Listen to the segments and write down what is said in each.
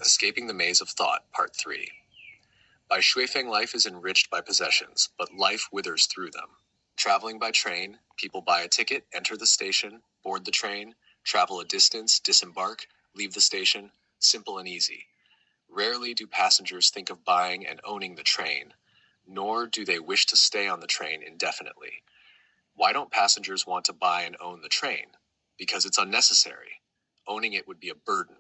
Escaping the Maze of Thought, Part 3. By Xuefeng, life is enriched by possessions, but life withers through them. Traveling by train, people buy a ticket, enter the station, board the train, travel a distance, disembark, leave the station, simple and easy. Rarely do passengers think of buying and owning the train, nor do they wish to stay on the train indefinitely. Why don't passengers want to buy and own the train? Because it's unnecessary. Owning it would be a burden.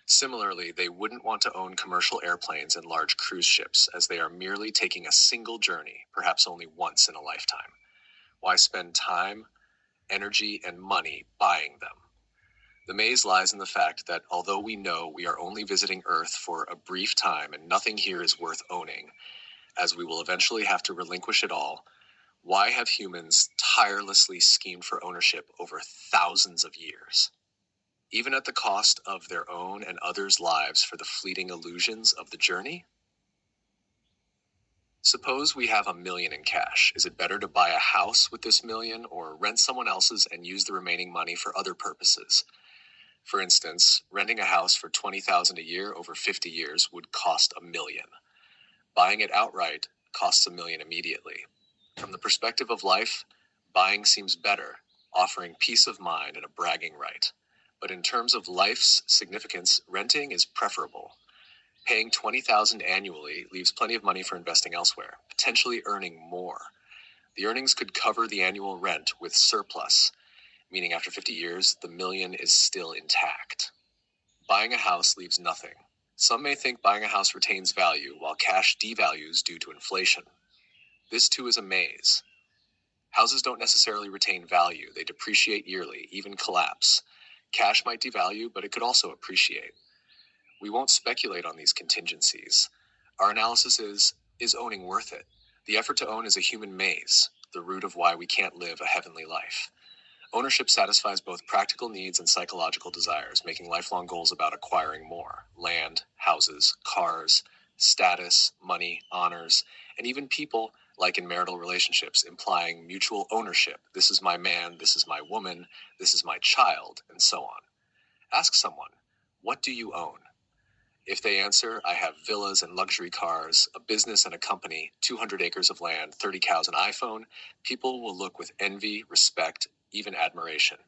Similarly, they wouldn't want to own commercial airplanes and large cruise ships, as they are merely taking a single journey, perhaps only once in a lifetime. Why spend time, energy, and money buying them? The maze lies in the fact that although we know we are only visiting Earth for a brief time and nothing here is worth owning, as we will eventually have to relinquish it all, why have humans tirelessly schemed for ownership over thousands of years? Even at the cost of their own and others' lives for the fleeting illusions of the journey? Suppose we have $1 million in cash. Is it better to buy a house with this million or rent someone else's and use the remaining money for other purposes? For instance, renting a house for $20,000 a year over 50 years would cost $1 million. Buying it outright costs $1 million immediately. From the perspective of life, buying seems better, offering peace of mind and a bragging right. But in terms of life's significance, renting is preferable. Paying $20,000 annually leaves plenty of money for investing elsewhere, potentially earning more. The earnings could cover the annual rent with surplus, meaning after 50 years, the million is still intact. Buying a house leaves nothing. Some may think buying a house retains value, while cash devalues due to inflation. This too is a maze. Houses don't necessarily retain value. They depreciate yearly, even collapse. Cash might devalue, but it could also appreciate. We won't speculate on these contingencies. Our analysis is owning worth it? The effort to own is a human maze, the root of why we can't live a heavenly life. Ownership satisfies both practical needs and psychological desires, making lifelong goals about acquiring more: land, houses, cars, status, money, honors, and even people, like in marital relationships, implying mutual ownership. This is my man, this is my woman, this is my child, and so on. Ask someone, what do you own? If they answer, I have villas and luxury cars, a business and a company, 200 acres of land, 30 cows, an iPhone, people will look with envy, respect, even admiration.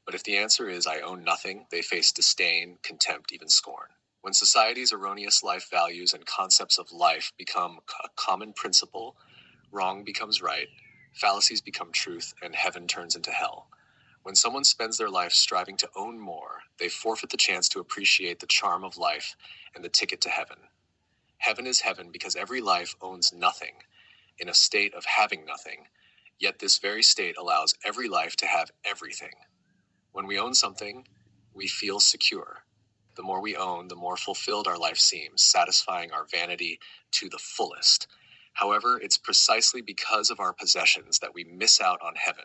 But if the answer is I own nothing, they face disdain, contempt, even scorn. When society's erroneous life values and concepts of life become a common principle, wrong becomes right, fallacies become truth, and heaven turns into hell. When someone spends their life striving to own more, they forfeit the chance to appreciate the charm of life and the ticket to heaven. Heaven is heaven because every life owns nothing, in a state of having nothing, yet this very state allows every life to have everything. When we own something, we feel secure. The more we own, the more fulfilled our life seems, satisfying our vanity to the fullest. However, it's precisely because of our possessions that we miss out on heaven,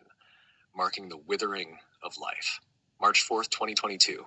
marking the withering of life. March 4th, 2022.